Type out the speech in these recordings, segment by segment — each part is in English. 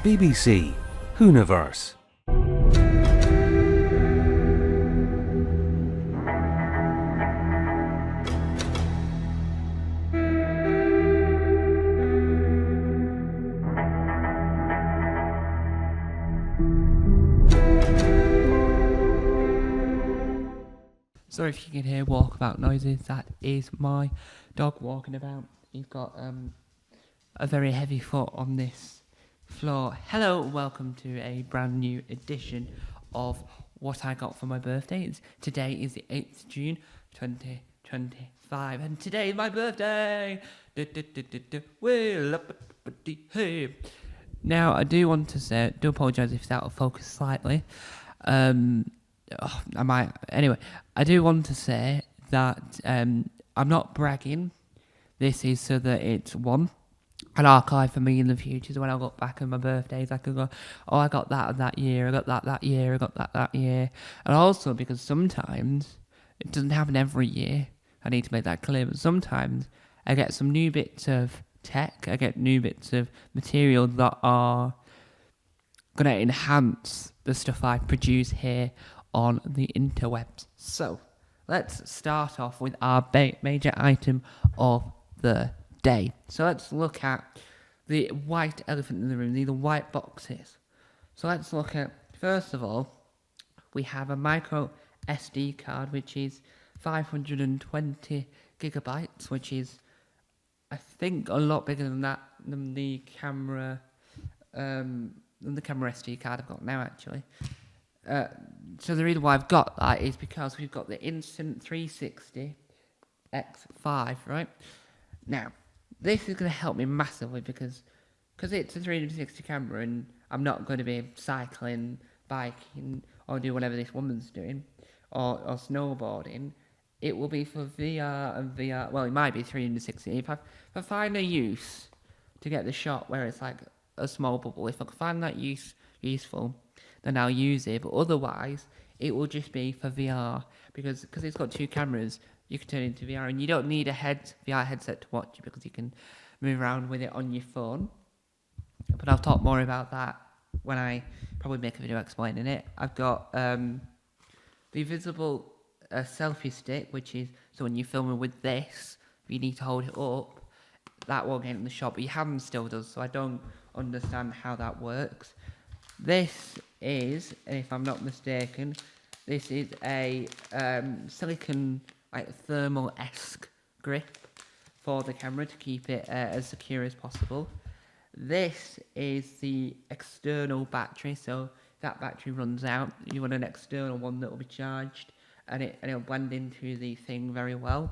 BBC Hooniverse. Sorry if you can hear walkabout noises, that is my dog walking about. He's got a very heavy foot on this floor. Hello, welcome to a brand new edition of What I Got for My Birthday. Today is the 8th of June 2025, and today is my birthday! Now, I do want to say, do apologise if it's out of focus slightly. Anyway, I do want to say that I'm not bragging. This is so that it's an archive for me in the future. So when I look back on my birthdays, I can go, oh, I got that year, I got that year, I got that year. And also because sometimes, it doesn't happen every year, I need to make that clear, but sometimes I get some new bits of tech, I get new bits of material that are going to enhance the stuff I produce here on the interwebs. So, let's start off with our major item of the day. So let's look at the white elephant in the room, the white boxes. So let's look at, first of all, we have a micro SD card, which is 520 gigabytes, which is, I think, a lot bigger than the camera SD card I've got now, actually. So the reason why I've got that is because we've got the Insta360 X5, right? Now, this is going to help me massively because it's a 360 camera and I'm not going to be cycling, biking, or do whatever this woman's doing, or snowboarding. It will be for VR and VR. Well, it might be 360. If I find a use to get the shot where it's like a small bubble, if I can find that useful, then I'll use it. But otherwise, it will just be for VR because it's got two cameras. You can turn it into VR, and you don't need a VR headset to watch it because you can move around with it on your phone. But I'll talk more about that when I probably make a video explaining it. I've got the visible selfie stick, which is so when you're filming with this, you need to hold it up. That won't get in the shot, but your hand still does. So I don't understand how that works. This is, if I'm not mistaken, this is a silicone, like thermal-esque grip for the camera to keep it as secure as possible. This is the external battery, so if that battery runs out, you want an external one that will be charged, and it'll blend into the thing very well.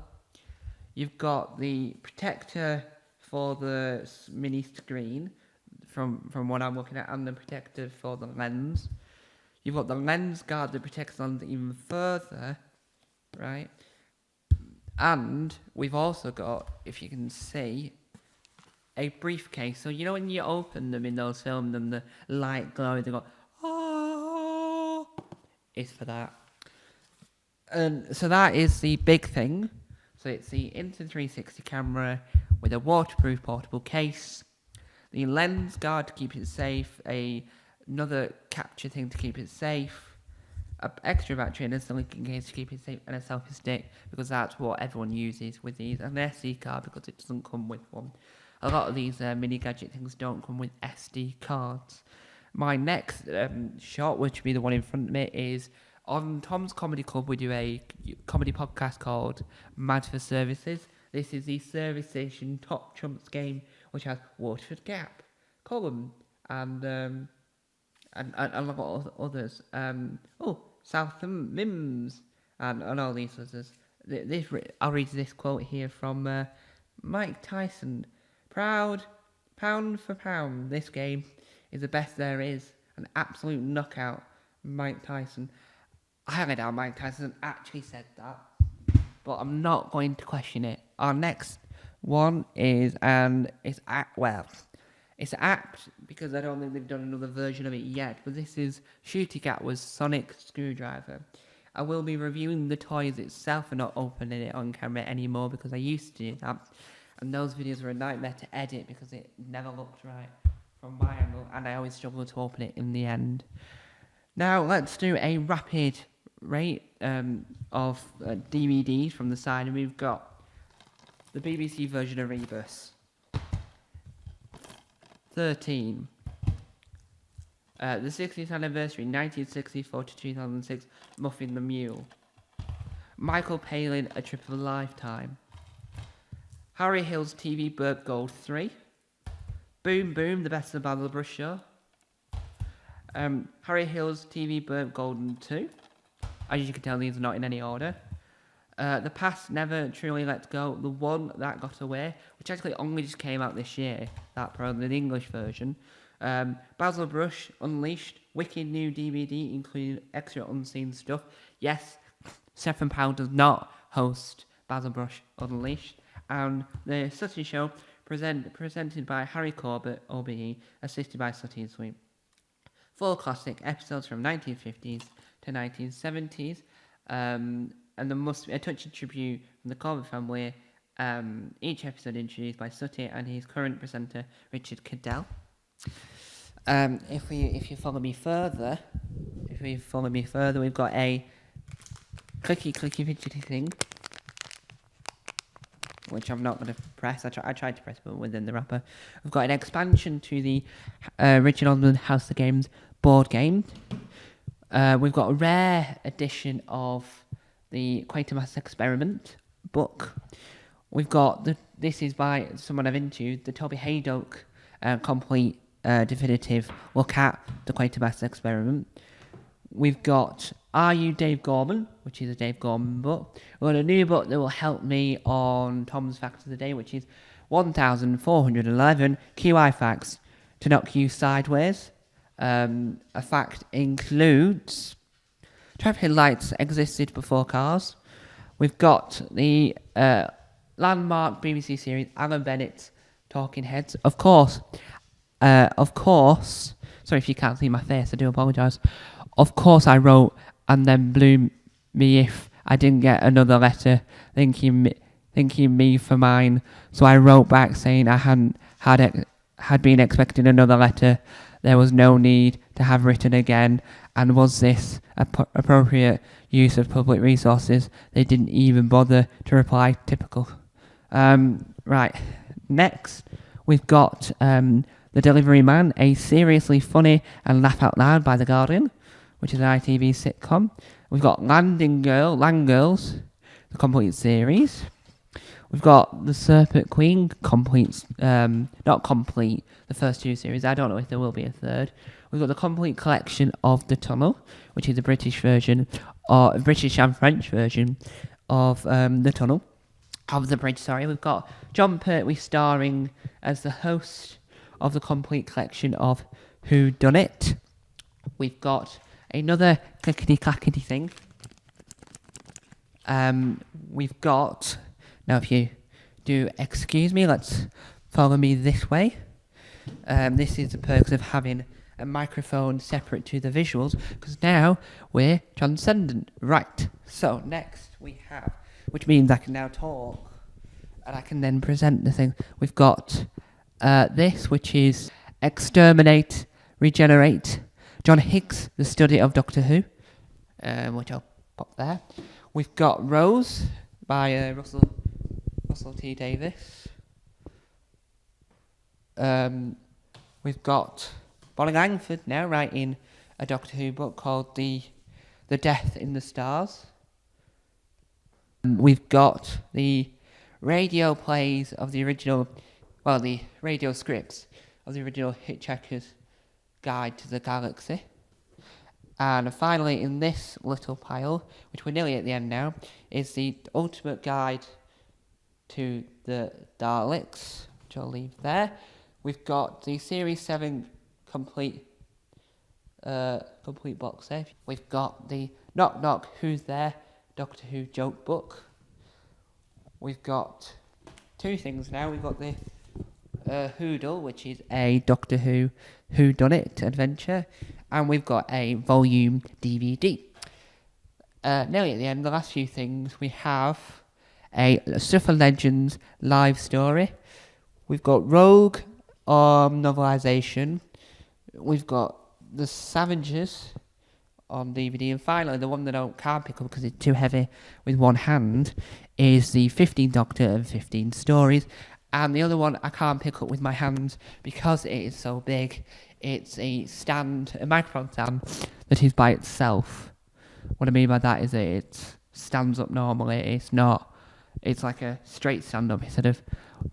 You've got the protector for the mini screen, from what I'm looking at, and the protector for the lens. You've got the lens guard that protects the lens even further, right? And we've also got, if you can see, a briefcase. So you know when you open them in those films and the light glow, they go, oh, it's for that. And so that is the big thing. So it's the Insta360 camera with a waterproof portable case, the lens guard to keep it safe, another capture thing to keep it safe, an extra battery and a silicone case to keep it safe, and a selfie stick because that's what everyone uses with these, and an SD card because it doesn't come with one. A lot of these mini gadget things don't come with SD cards. My next shot, which will be the one in front of me, is on Tom's Comedy Club. We do a comedy podcast called Mad for Services. This is the Service Station Top Trumps game, which has Waterford Gap, Column, and a lot of others. Southam Mims, and all these others. I'll read this quote here from Mike Tyson. Proud, pound for pound, this game is the best there is. An absolute knockout, Mike Tyson. I haven't doubt Mike Tyson actually said that, but I'm not going to question it. Our next one is, and it's apt because I don't think they've done another version of it yet, but this is Shooty Gatwa's Sonic Screwdriver. I will be reviewing the toys itself and not opening it on camera anymore because I used to do that, and those videos were a nightmare to edit because it never looked right. from my angle, and I always struggle to open it in the end. Now let's do a rapid rate of DVDs from the side, and we've got the BBC version of Rebus. 13. The 60th anniversary, 1964 to 2006, Muffin the Mule. Michael Palin, A Trip of a Lifetime. Harry Hill's TV Burp Gold 3. Boom Boom, The Best of the Basil Brush Show. Harry Hill's TV Burp Golden 2. As you can tell, these are not in any order. The Past Never Truly Let Go, The One That Got Away, which actually only just came out this year, that program, the English version. Basil Brush Unleashed, wicked new DVD, including extra unseen stuff. Yes, Stephen Powell does not host Basil Brush Unleashed. And the Sutton Show, presented by Harry Corbett, OBE, assisted by Sutton Sweet. 4 classic episodes from 1950s to 1970s. And there must be a touching tribute from the Corbett family. Each episode introduced by Sutton and his current presenter, Richard Cadell. If you follow me further, we've got a clicky fidgety thing, which I'm not going to press. I tried to press, but within the wrapper. We've got an expansion to the Richard Osman House of Games board game. We've got a rare edition of the Quatermass Experiment book. We've got this is by someone I've interviewed, the Toby Haydock complete definitive look at the Quatermass Experiment. We've got Are You Dave Gorman, which is a Dave Gorman book. We've got a new book that will help me on Tom's Facts of the Day, which is 1411 QI Facts to knock you sideways. A fact includes traffic lights existed before cars. We've got the landmark BBC series Alan Bennett's Talking Heads. Of course, sorry if you can't see my face, I do apologise. Of course I wrote, and then blew me if I didn't get another letter thanking me for mine. So I wrote back saying I had been expecting another letter. There was no need to have written again, and was this appropriate use of public resources? They didn't even bother to reply. Typical. Right, next we've got The Delivery Man, a seriously funny and laugh out loud by The Guardian, which is an ITV sitcom. We've got Land Girls, the complete series. We've got The Serpent Queen, complete, not complete, the first 2 series. I don't know if there will be a third. We've got the complete collection of The Tunnel, which is a British version, or British and French version of The Tunnel. Of the Bridge, sorry. We've got John Pertwee starring as the host of the complete collection of Who Done It. We've got another clickety-clackety thing. We've got... Now, if you do excuse me, let's follow me this way. This is the perks of having a microphone separate to the visuals, because now we're transcendent. Right, so next we have, which means I can now talk, and I can then present the thing. We've got this, which is Exterminate, Regenerate, John Hicks, The Study of Doctor Who, which I'll pop there. We've got Rose by Russell T Davis. We've got Bonnie Langford now writing a Doctor Who book called The Death in the Stars. We've got the radio plays of the original, the radio scripts of the original Hitchhiker's Guide to the Galaxy. And finally, in this little pile, which we're nearly at the end now, is the ultimate guide to the Daleks, which I'll leave there. We've got the Series 7 complete box set. We've got the Knock Knock Who's There Doctor Who joke book. We've got 2 things now. We've got the Hoodle, which is a Doctor Who Whodunit adventure, and we've got a volume DVD. Nearly at the end, the last few things, we have a Stuff and Legends live story. We've got Rogue, novelisation. We've got The Savages on DVD, and finally the one that I can't pick up because it's too heavy with one hand is the 15th Doctor and 15 Stories, and the other one I can't pick up with my hands because it is so big. It's a microphone stand that is by itself. What I mean by that is that it stands up normally. It's like a straight stand up instead of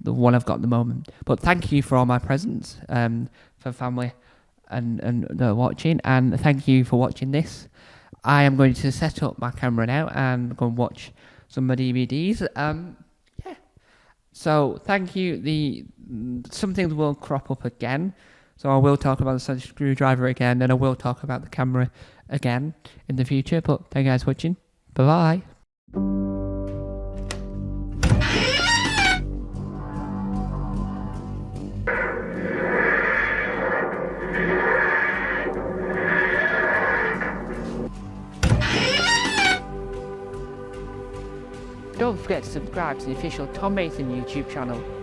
the one I've got at the moment. But thank you for all my presents, for family and watching, and thank you for watching this. I am going to set up my camera now and go and watch some of my DVDs. Yeah. So thank you. Some things will crop up again. So I will talk about the Sonic Screwdriver again, and I will talk about the camera again in the future. But thank you guys for watching. Bye bye. Don't forget to subscribe to the official Tom Mason YouTube channel.